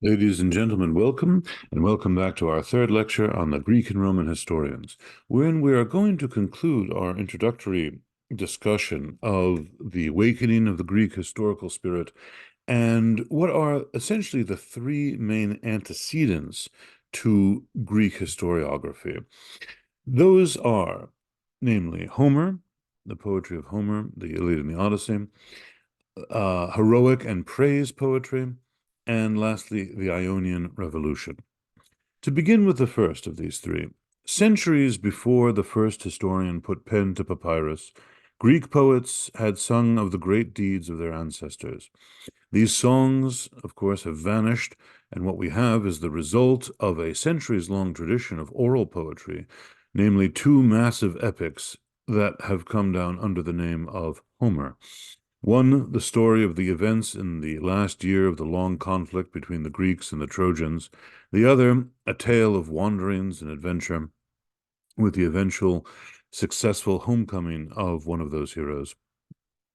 Ladies and gentlemen, welcome, and welcome back to our third lecture on the Greek and Roman historians, wherein we are going to conclude our introductory discussion of the awakening of the Greek historical spirit and what are essentially the three main antecedents to Greek historiography. Those are, namely, Homer, the poetry of Homer, the Iliad and the Odyssey, heroic and praise poetry, and lastly, the Ionian Revolution. To begin with the first of these three, centuries before the first historian put pen to papyrus, Greek poets had sung of the great deeds of their ancestors. These songs, of course, have vanished, and what we have is the result of a centuries-long tradition of oral poetry, namely two massive epics that have come down under the name of Homer. One, the story of the events in the last year of the long conflict between the Greeks and the Trojans. The other, a tale of wanderings and adventure with the eventual successful homecoming of one of those heroes.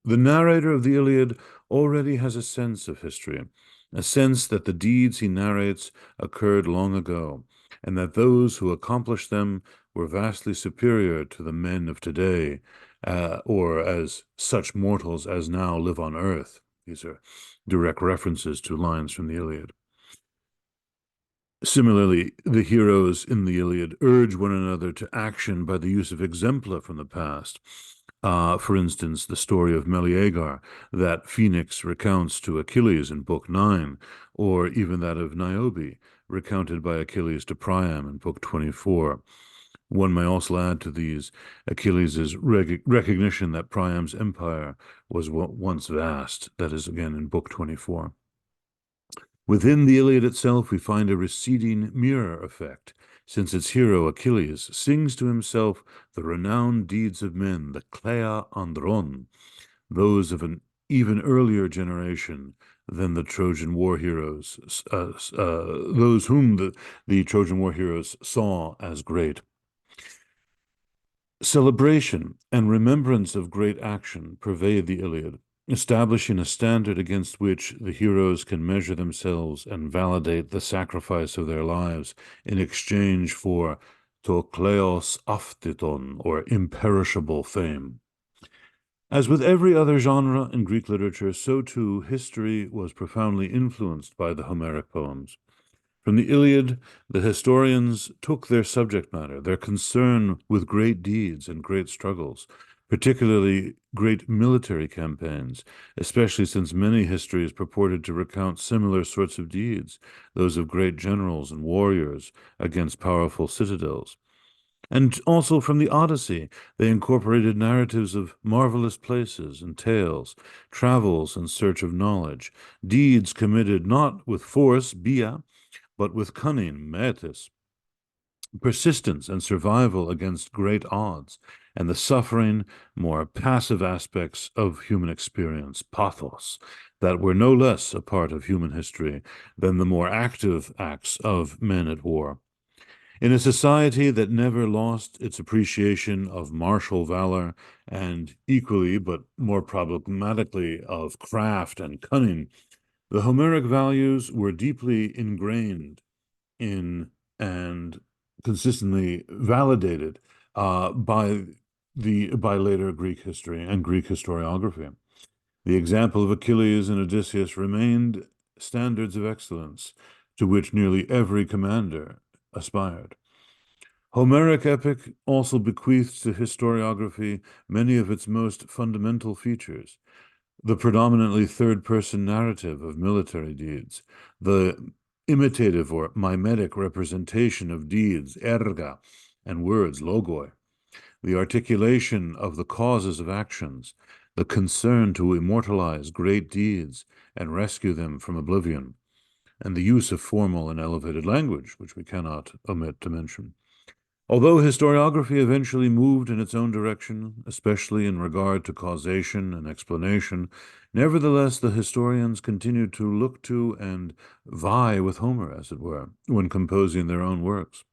The narrator of the Iliad already has a sense of history, a sense that the deeds he narrates occurred long ago, and that those who accomplished them were vastly superior to the men of today, or as such mortals as now live on earth. These are direct references to lines from the Iliad. Similarly, the heroes in the Iliad urge one another to action by the use of exempla from the past. For instance, the story of Meleager that Phoenix recounts to Achilles in Book 9, or even that of Niobe, recounted by Achilles to Priam in Book 24. One may also add to these Achilles' recognition that Priam's empire was once vast, that is again in Book 24. Within the Iliad itself, we find a receding mirror effect, since its hero, Achilles, sings to himself the renowned deeds of men, the Kleia Andron, those of an even earlier generation than the Trojan war heroes, those whom the Trojan war heroes saw as great. Celebration and remembrance of great action pervade the Iliad, establishing a standard against which the heroes can measure themselves and validate the sacrifice of their lives in exchange for to kleos aphthiton, or imperishable fame. As with every other genre in Greek literature, so too history was profoundly influenced by the Homeric poems. From the Iliad, the historians took their subject matter, their concern with great deeds and great struggles, particularly great military campaigns, especially since many histories purported to recount similar sorts of deeds, those of great generals and warriors against powerful citadels. And also from the Odyssey, they incorporated narratives of marvelous places and tales, travels in search of knowledge, deeds committed not with force, bia, but with cunning, Miletus, persistence and survival against great odds, and the suffering, more passive aspects of human experience, pathos, that were no less a part of human history than the more active acts of men at war. In a society that never lost its appreciation of martial valor and equally, but more problematically, of craft and cunning, the Homeric values were deeply ingrained in and consistently validated by later Greek history and Greek historiography. The example of Achilles and Odysseus remained standards of excellence to which nearly every commander aspired. Homeric epic also bequeaths to historiography many of its most fundamental features: the predominantly third-person narrative of military deeds, the imitative or mimetic representation of deeds, erga, and words, logoi, the articulation of the causes of actions, the concern to immortalize great deeds and rescue them from oblivion, and the use of formal and elevated language, which we cannot omit to mention. Although historiography eventually moved in its own direction, especially in regard to causation and explanation, nevertheless the historians continued to look to and vie with Homer, as it were, when composing their own works.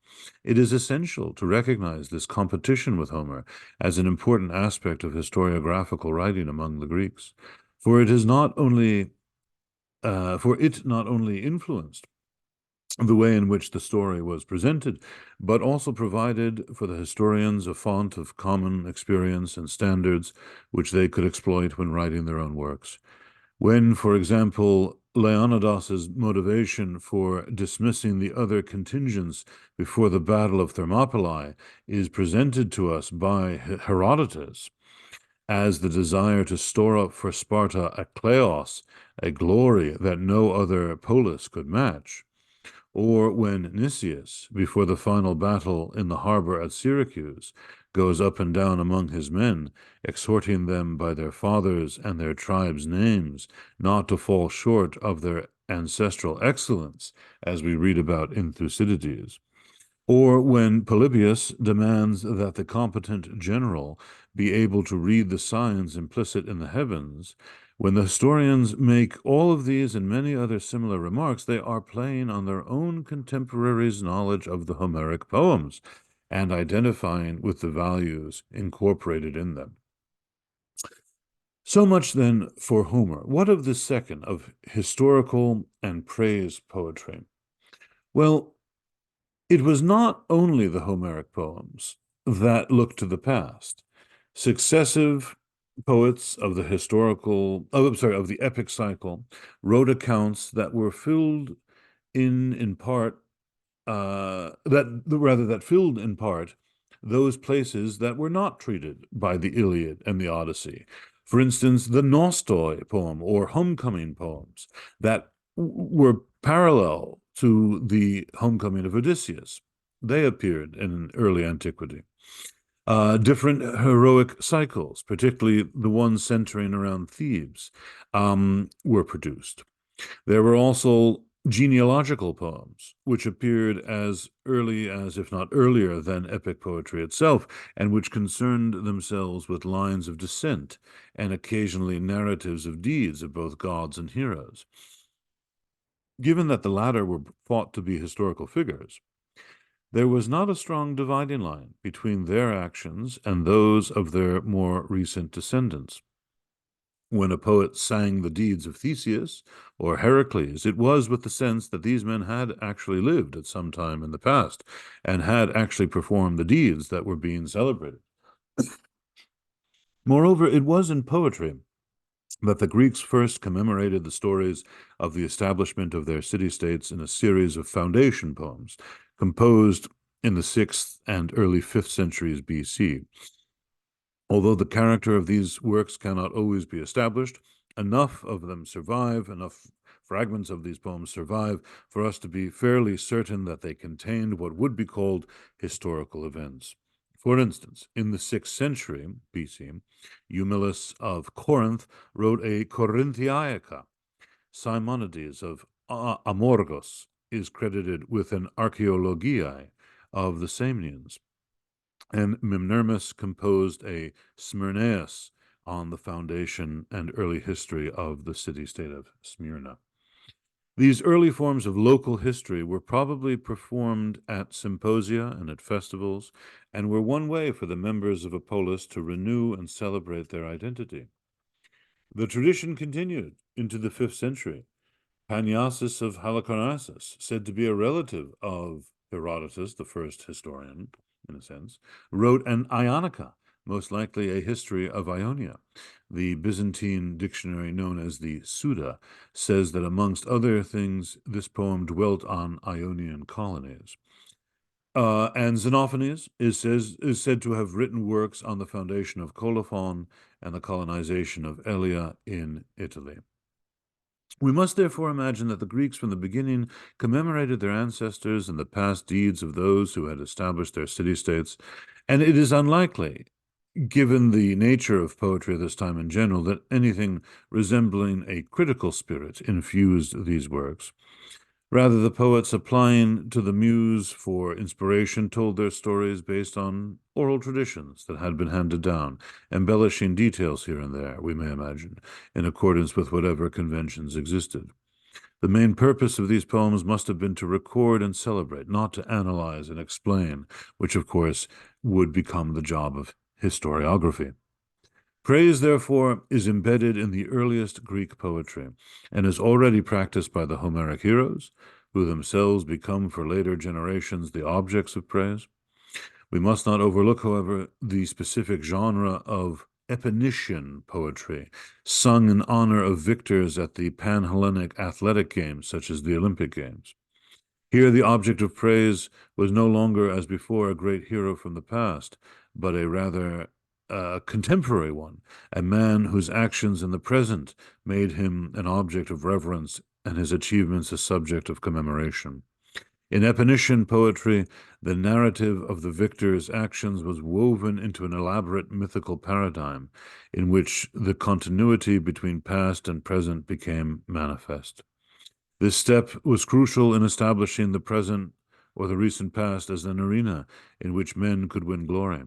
It is essential to recognize this competition with Homer as an important aspect of historiographical writing among the Greeks, for it is not only for it not only influenced the way in which the story was presented, but also provided for the historians a font of common experience and standards which they could exploit when writing their own works. When, for example, Leonidas's motivation for dismissing the other contingents before the Battle of Thermopylae is presented to us by Herodotus as the desire to store up for Sparta a kleos, a glory that no other polis could match, or when Nicias, before the final battle in the harbor at Syracuse, goes up and down among his men, exhorting them by their fathers and their tribes' names not to fall short of their ancestral excellence, as we read about in Thucydides. Or when Polybius demands that the competent general be able to read the signs implicit in the heavens. When the historians make all of these and many other similar remarks, they are playing on their own contemporaries' knowledge of the Homeric poems and identifying with the values incorporated in them. So much then for Homer. What of the second, of historical and praise poetry? Well, it was not only the Homeric poems that looked to the past. Successive poets of the of the epic cycle wrote accounts that were filled in part that filled in part those places that were not treated by the Iliad and the Odyssey. For instance, the Nostoi poem or homecoming poems that were parallel to the homecoming of Odysseus. They appeared in early antiquity. Different heroic cycles, particularly the ones centering around Thebes, were produced. There were also genealogical poems, which appeared as early as, if not earlier than, epic poetry itself, and which concerned themselves with lines of descent and occasionally narratives of deeds of both gods and heroes. Given that the latter were thought to be historical figures, there was not a strong dividing line between their actions and those of their more recent descendants. When a poet sang the deeds of Theseus or Heracles, it was with the sense that these men had actually lived at some time in the past and had actually performed the deeds that were being celebrated. Moreover, it was in poetry that the Greeks first commemorated the stories of the establishment of their city-states in a series of foundation poems, composed in the 6th and early 5th centuries BC. Although the character of these works cannot always be established, enough of them survive, enough fragments of these poems survive for us to be fairly certain that they contained what would be called historical events. For instance, in the 6th century BC, Eumelus of Corinth wrote a Corinthiaca. Simonides of Amorgos is credited with an Archaeologiae of the Samians, and Mimnermus composed a Smyrnaeus on the foundation and early history of the city-state of Smyrna. These early forms of local history were probably performed at symposia and at festivals, and were one way for the members of a polis to renew and celebrate their identity. The tradition continued into the 5th century. Panyasis of Halicarnassus, said to be a relative of Herodotus, the first historian, in a sense, wrote an Ionica, most likely a history of Ionia. The Byzantine dictionary known as the Suda says that, amongst other things, this poem dwelt on Ionian colonies. And Xenophanes is said to have written works on the foundation of Colophon and the colonization of Elia in Italy. We must therefore imagine that the Greeks from the beginning commemorated their ancestors and the past deeds of those who had established their city-states, and it is unlikely, given the nature of poetry at this time in general, that anything resembling a critical spirit infused these works. Rather, the poets, applying to the muse for inspiration, told their stories based on oral traditions that had been handed down, embellishing details here and there, we may imagine, in accordance with whatever conventions existed. The main purpose of these poems must have been to record and celebrate, not to analyze and explain, which, of course, would become the job of historiography. Praise, therefore, is embedded in the earliest Greek poetry and is already practiced by the Homeric heroes, who themselves become for later generations the objects of praise. We must not overlook, however, the specific genre of epinician poetry, sung in honor of victors at the Pan-Hellenic athletic games, such as the Olympic Games. Here, the object of praise was no longer, as before, a great hero from the past, but a rather contemporary one, a man whose actions in the present made him an object of reverence and his achievements a subject of commemoration. In epinician poetry, the narrative of the victor's actions was woven into an elaborate mythical paradigm in which the continuity between past and present became manifest. This step was crucial in establishing the present or the recent past as an arena in which men could win glory.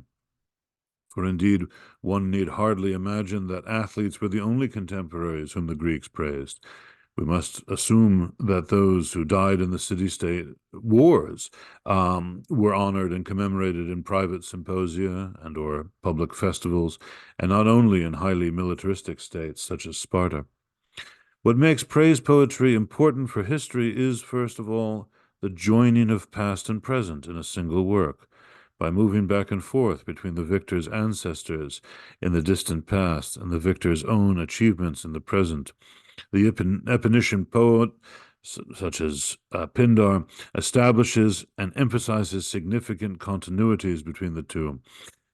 For indeed, one need hardly imagine that athletes were the only contemporaries whom the Greeks praised. We must assume that those who died in the city-state wars were honored and commemorated in private symposia and or public festivals, and not only in highly militaristic states such as Sparta. What makes praise poetry important for history is, first of all, the joining of past and present in a single work. By moving back and forth between the victor's ancestors in the distant past and the victor's own achievements in the present, the epinician poet, such as Pindar, establishes and emphasizes significant continuities between the two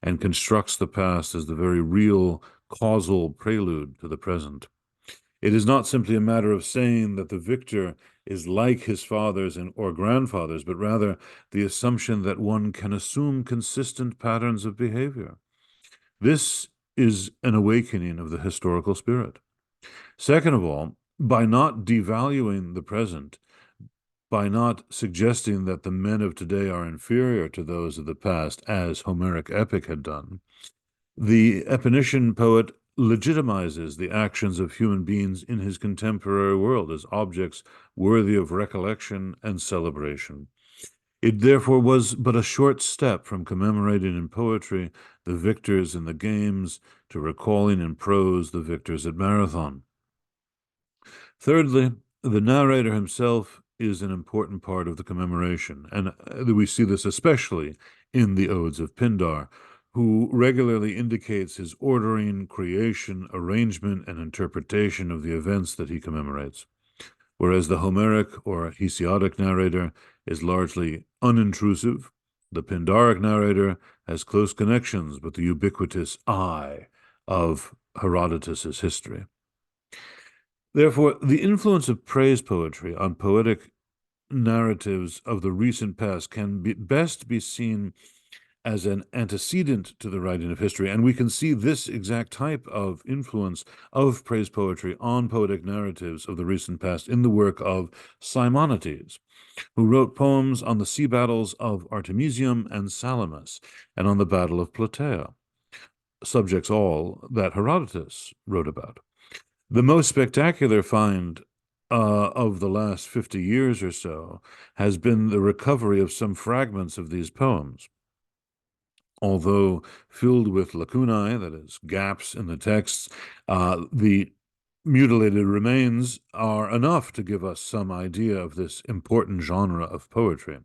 and constructs the past as the very real causal prelude to the present. It is not simply a matter of saying that the victor is like his fathers or grandfathers, but rather the assumption that one can assume consistent patterns of behavior. This is an awakening of the historical spirit. Second of all, by not devaluing the present, by not suggesting that the men of today are inferior to those of the past, as Homeric epic had done, the epinician poet legitimizes the actions of human beings in his contemporary world as objects worthy of recollection and celebration. It therefore was but a short step from commemorating in poetry the victors in the games to recalling in prose the victors at Marathon. Thirdly, the narrator himself is an important part of the commemoration, and we see this especially in the Odes of Pindar, who regularly indicates his ordering, creation, arrangement, and interpretation of the events that he commemorates, whereas the Homeric or Hesiodic narrator is largely unintrusive. The Pindaric narrator has close connections with the ubiquitous I of Herodotus's history. Therefore, the influence of praise poetry on poetic narratives of the recent past can best be seen as an antecedent to the writing of history, and we can see this exact type of influence of praise poetry on poetic narratives of the recent past in the work of Simonides, who wrote poems on the sea battles of Artemisium and Salamis, and on the Battle of Plataea, subjects all that Herodotus wrote about. The most spectacular find of the last 50 years or so has been the recovery of some fragments of these poems. Although filled with lacunae, that is, gaps in the texts, the mutilated remains are enough to give us some idea of this important genre of poetry.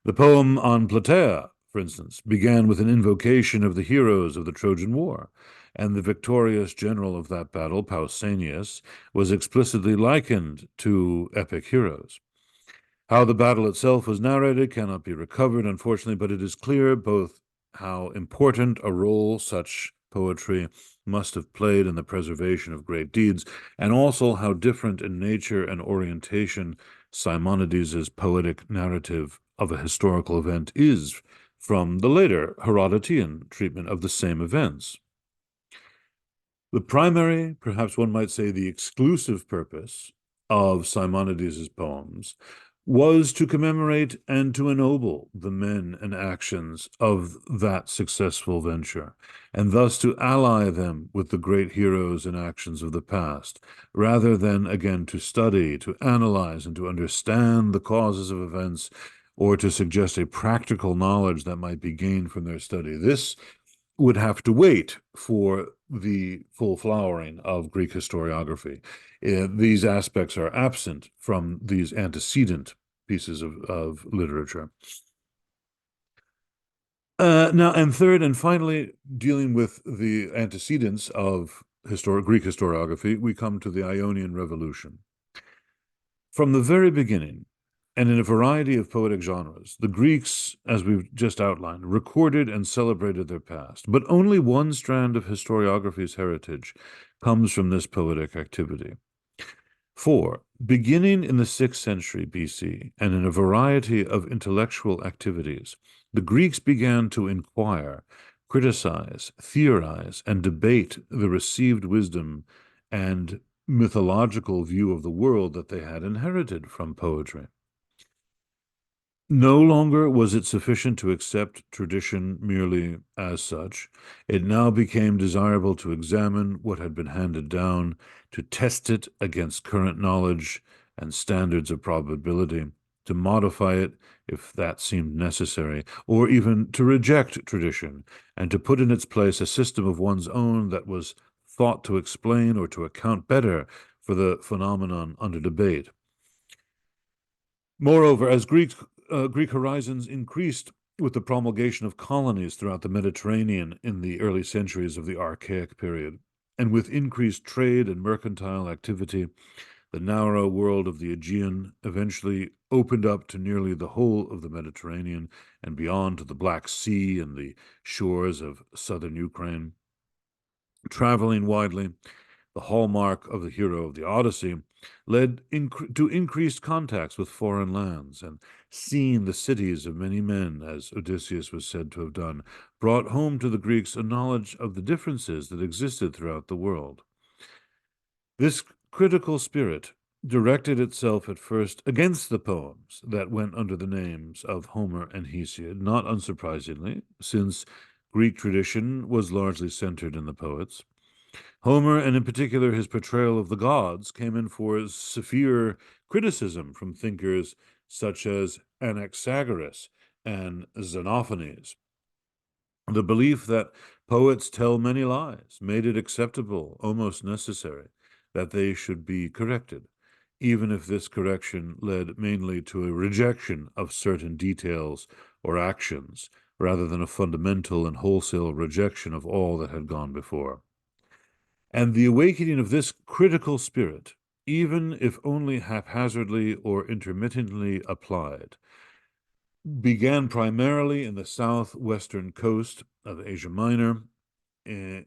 The poem on Plataea, for instance, began with an invocation of the heroes of the Trojan War, and the victorious general of that battle, Pausanias, was explicitly likened to epic heroes. How the battle itself was narrated cannot be recovered, unfortunately, but it is clear both how important a role such poetry must have played in the preservation of great deeds, and also how different in nature and orientation Simonides' poetic narrative of a historical event is from the later Herodotean treatment of the same events. The primary, perhaps one might say the exclusive purpose of Simonides' poems was to commemorate and to ennoble the men and actions of that successful venture, and thus to ally them with the great heroes and actions of the past, rather than, again, to study, to analyze, and to understand the causes of events, or to suggest a practical knowledge that might be gained from their study. This would have to wait for the full flowering of Greek historiography. These aspects are absent from these antecedent pieces of literature. Now, and third and finally, dealing with the antecedents of Greek historiography, we come to the Ionian Revolution. From the very beginning, and in a variety of poetic genres, the Greeks, as we've just outlined, recorded and celebrated their past. But only one strand of historiography's heritage comes from this poetic activity. For, beginning in the 6th century BC, and in a variety of intellectual activities, the Greeks began to inquire, criticize, theorize, and debate the received wisdom and mythological view of the world that they had inherited from poetry. No longer was it sufficient to accept tradition merely as such. It now became desirable to examine what had been handed down, to test it against current knowledge and standards of probability, to modify it if that seemed necessary, or even to reject tradition and to put in its place a system of one's own that was thought to explain or to account better for the phenomenon under debate. Moreover, as Greek horizons increased with the promulgation of colonies throughout the Mediterranean in the early centuries of the Archaic period, and with increased trade and mercantile activity, the narrow world of the Aegean eventually opened up to nearly the whole of the Mediterranean and beyond to the Black Sea and the shores of southern Ukraine. Traveling widely, the hallmark of the hero of the Odyssey, led to increased contacts with foreign lands, and seeing the cities of many men, as Odysseus was said to have done, brought home to the Greeks a knowledge of the differences that existed throughout the world. This critical spirit directed itself at first against the poems that went under the names of Homer and Hesiod, not unsurprisingly, since Greek tradition was largely centered in the poets. Homer, and in particular his portrayal of the gods, came in for severe criticism from thinkers such as Anaxagoras and Xenophanes. The belief that poets tell many lies made it acceptable, almost necessary, that they should be corrected, even if this correction led mainly to a rejection of certain details or actions, rather than a fundamental and wholesale rejection of all that had gone before. And the awakening of this critical spirit, even if only haphazardly or intermittently applied, began primarily in the southwestern coast of Asia Minor and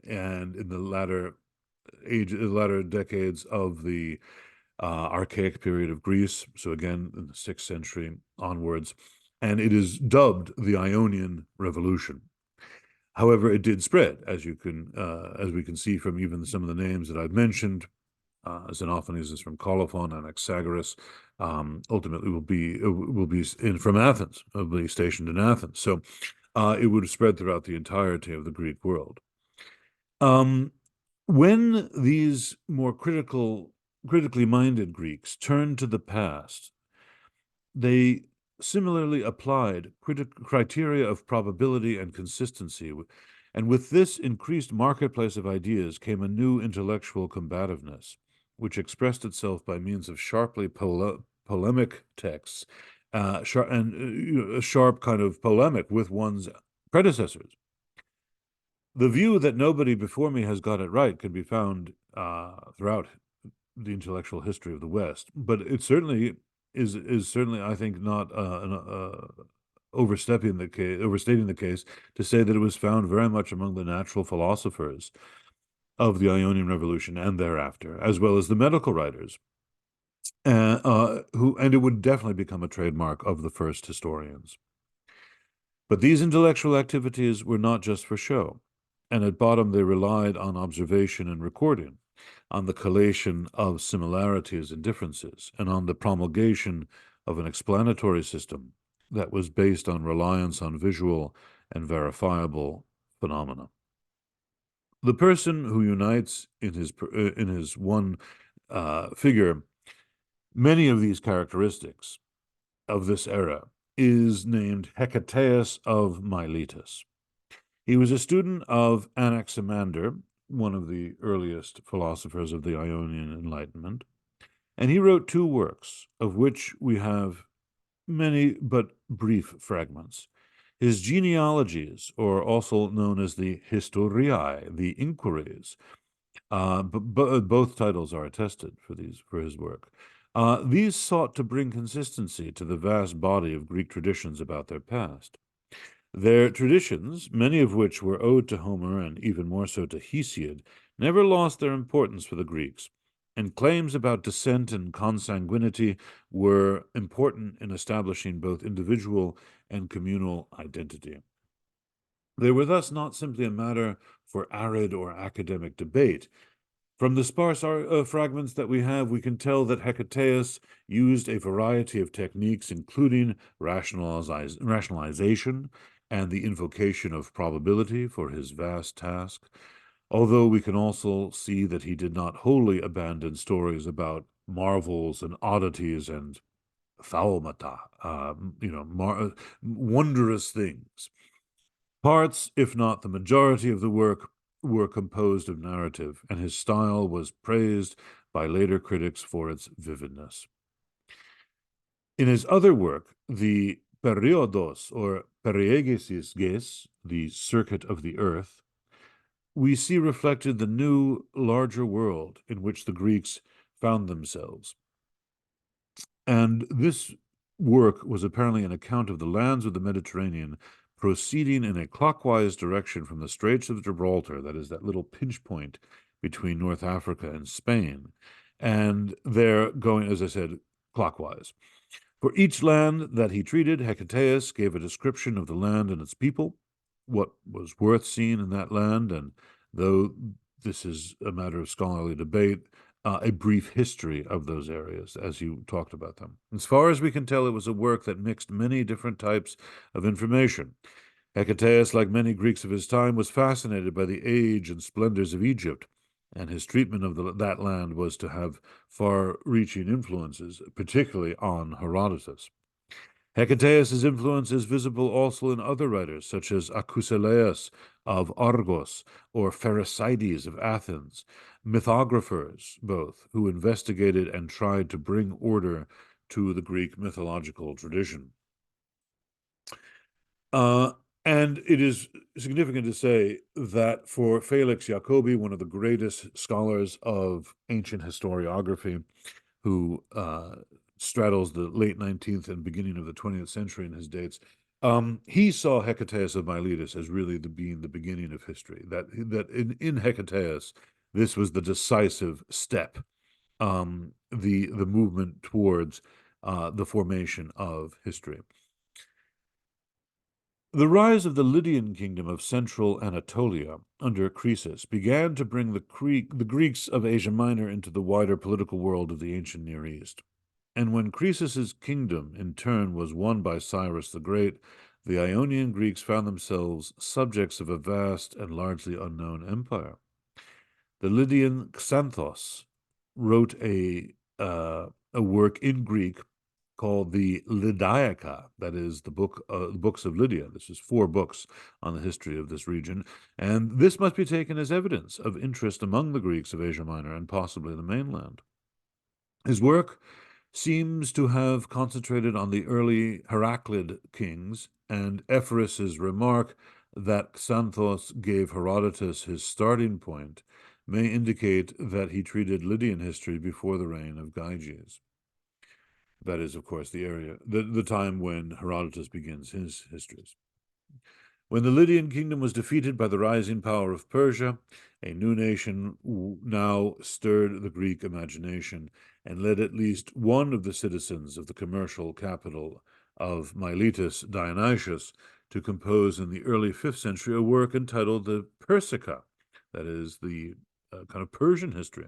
in the latter decades of the Archaic period of Greece, so again in the 6th century onwards, and it is dubbed the Ionian Revolution. However, it did spread, as we can see from even some of the names that I've mentioned. Xenophanes is from Colophon, and Anaxagoras ultimately will be from Athens, will be stationed in Athens. So it would have spread throughout the entirety of the Greek world. When these more critically minded Greeks turned to the past, they similarly applied criteria of probability and consistency, and with this increased marketplace of ideas came a new intellectual combativeness, which expressed itself by means of sharply polemic texts, a sharp kind of polemic with one's predecessors. The view that nobody before me has got it right can be found throughout the intellectual history of the West, but it certainly is certainly, I think, not overstating the case to say that it was found very much among the natural philosophers of the Ionian Revolution and thereafter, as well as the medical writers, and it would definitely become a trademark of the first historians. But these intellectual activities were not just for show, and at bottom they relied on observation and recording, on the collation of similarities and differences, and on the promulgation of an explanatory system that was based on reliance on visual and verifiable phenomena. The person who unites in his one figure many of these characteristics of this era is named Hecataeus of Miletus. He was a student of Anaximander, one of the earliest philosophers of the Ionian Enlightenment, and he wrote two works, of which we have many but brief fragments. His genealogies, or also known as the Historiae, the Inquiries, both titles are attested for his work. These sought to bring consistency to the vast body of Greek traditions about their past. Their traditions, many of which were owed to Homer and even more so to Hesiod, never lost their importance for the Greeks, and claims about descent and consanguinity were important in establishing both individual and communal identity. They were thus not simply a matter for arid or academic debate. From the sparse fragments that we have, we can tell that Hecataeus used a variety of techniques, including rationalization and the invocation of probability for his vast task, although we can also see that he did not wholly abandon stories about marvels and oddities and thaumata, wondrous things. Parts, if not the majority of the work, were composed of narrative, and his style was praised by later critics for its vividness. In his other work, the Periodos, or Periegesis Ges, the Circuit of the Earth, we see reflected the new, larger world in which the Greeks found themselves. And this work was apparently an account of the lands of the Mediterranean proceeding in a clockwise direction from the Straits of Gibraltar, that is, that little pinch point between North Africa and Spain, and they're going, as I said, clockwise. For each land that he treated, Hecataeus gave a description of the land and its people, what was worth seeing in that land, and though this is a matter of scholarly debate, a brief history of those areas as you talked about them. As far as we can tell, it was a work that mixed many different types of information. Hecataeus, like many Greeks of his time, was fascinated by the age and splendors of Egypt, and his treatment of that land was to have far-reaching influences, particularly on Herodotus. Hecataeus' influence is visible also in other writers, such as Acusilaus of Argos or Pherecydes of Athens, mythographers both, who investigated and tried to bring order to the Greek mythological tradition. And it is significant to say that for Felix Jacobi, one of the greatest scholars of ancient historiography, who straddles the late 19th and beginning of the 20th century in his dates, he saw Hecataeus of Miletus as really being the beginning of history. That in Hecataeus, this was the decisive step, the movement towards the formation of history. The rise of the Lydian kingdom of central Anatolia under Croesus began to bring the Greeks of Asia Minor into the wider political world of the ancient Near East. And when Croesus's kingdom, in turn, was won by Cyrus the Great, the Ionian Greeks found themselves subjects of a vast and largely unknown empire. The Lydian Xanthos wrote a work in Greek called the Lydiaca, that is the books of Lydia. This is 4 books on the history of this region, and this must be taken as evidence of interest among the Greeks of Asia Minor and possibly the mainland. His work seems to have concentrated on the early Heraclid kings, and Ephorus's remark that Xanthos gave Herodotus his starting point may indicate that he treated Lydian history before the reign of Gyges. That is, of course, the time when Herodotus begins his histories. When the Lydian kingdom was defeated by the rising power of Persia, a new nation now stirred the Greek imagination and led at least one of the citizens of the commercial capital of Miletus, Dionysius, to compose in the early 5th century a work entitled the Persica, that is, the kind of Persian history.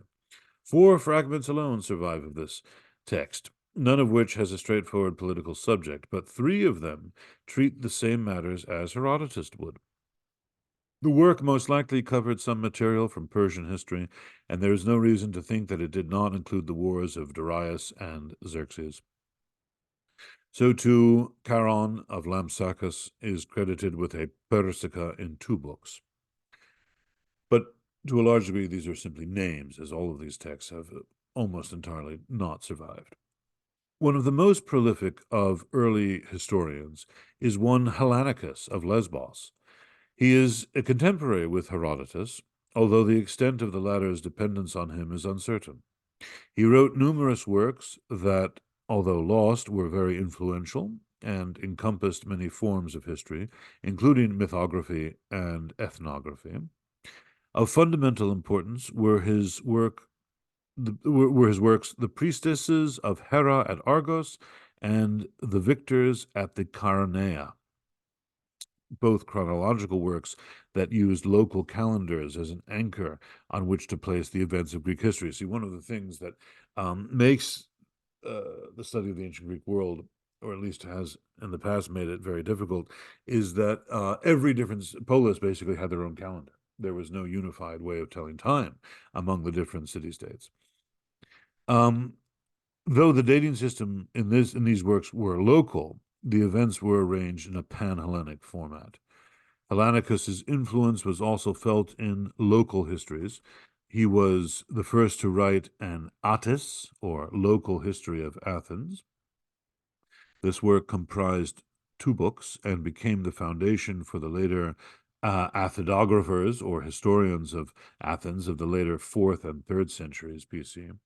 4 fragments alone survive of this text, none of which has a straightforward political subject, but 3 of them treat the same matters as Herodotus would. The work most likely covered some material from Persian history, and there is no reason to think that it did not include the wars of Darius and Xerxes. So too, Charon of Lampsacus is credited with a Persica in 2 books. But to a large degree, these are simply names, as all of these texts have almost entirely not survived. One of the most prolific of early historians is one Hellanicus of Lesbos. He is a contemporary with Herodotus, although the extent of the latter's dependence on him is uncertain. He wrote numerous works that, although lost, were very influential and encompassed many forms of history, including mythography and ethnography. Of fundamental importance were his works, The Priestesses of Hera at Argos and The Victors at the Charonea, both chronological works that used local calendars as an anchor on which to place the events of Greek history. See, one of the things that makes the study of the ancient Greek world, or at least has in the past made it very difficult, is that every different polis basically had their own calendar. There was no unified way of telling time among the different city-states. Though the dating system in these works were local, the events were arranged in a pan-Hellenic format. Hellanicus's influence was also felt in local histories. He was the first to write an Attis, or local history of Athens. This work comprised 2 books and became the foundation for the later Athedographers, or historians of Athens of the later 4th and 3rd centuries BC.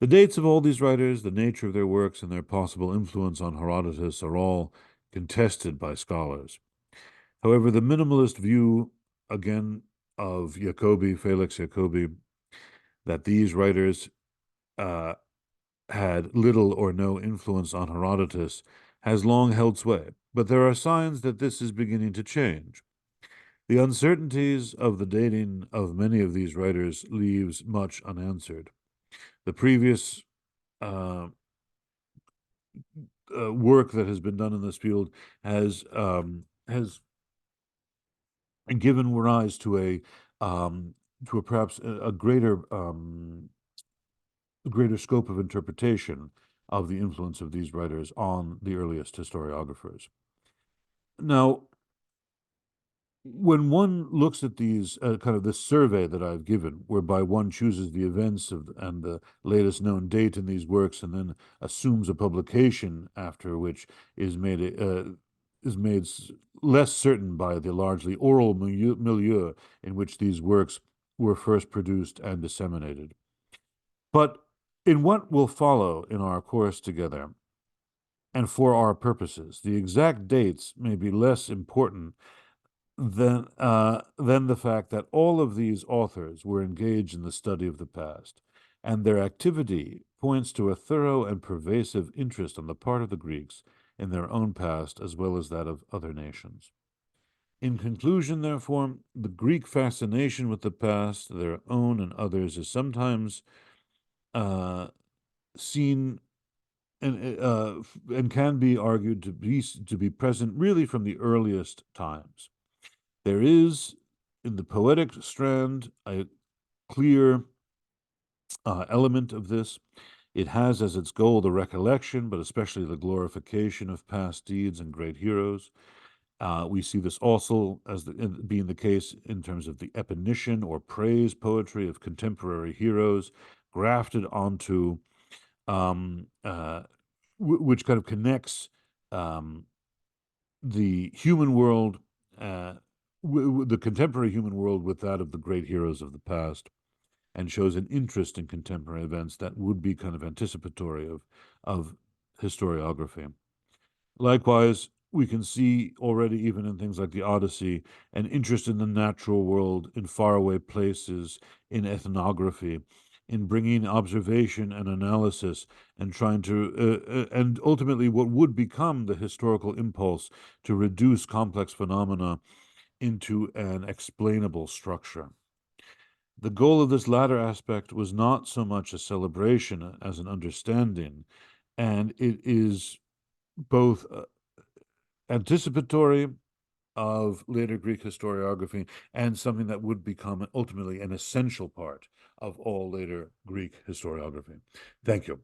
The dates of all these writers, the nature of their works, and their possible influence on Herodotus are all contested by scholars. However, the minimalist view, again, of Felix Jacobi, that these writers had little or no influence on Herodotus, has long held sway, but there are signs that this is beginning to change. The uncertainties of the dating of many of these writers leaves much unanswered. The previous work that has been done in this field has given rise to perhaps a greater scope of interpretation of the influence of these writers on the earliest historiographers. Now, when one looks at these kind of this survey that I've given, whereby one chooses the events and the latest known date in these works, and then assumes a publication after which is made less certain by the largely oral milieu in which these works were first produced and disseminated. But in what will follow in our course together, and for our purposes, the exact dates may be less important than the fact that all of these authors were engaged in the study of the past, and their activity points to a thorough and pervasive interest on the part of the Greeks in their own past as well as that of other nations. In conclusion, therefore, the Greek fascination with the past, their own and others, is sometimes seen and can be argued to be present really from the earliest times. There is, in the poetic strand, a clear element of this. It has as its goal the recollection, but especially the glorification of past deeds and great heroes. We see this also as being the case in terms of the eponychian or praise poetry of contemporary heroes, grafted onto which kind of connects the human world, the contemporary human world, with that of the great heroes of the past, and shows an interest in contemporary events that would be kind of anticipatory of historiography. Likewise, we can see already, even in things like the Odyssey, an interest in the natural world, in faraway places, in ethnography, in bringing observation and analysis and trying to, and ultimately what would become the historical impulse to reduce complex phenomena into an explainable structure. The goal of this latter aspect was not so much a celebration as an understanding, and it is both anticipatory of later Greek historiography and something that would become ultimately an essential part of all later Greek historiography. Thank you.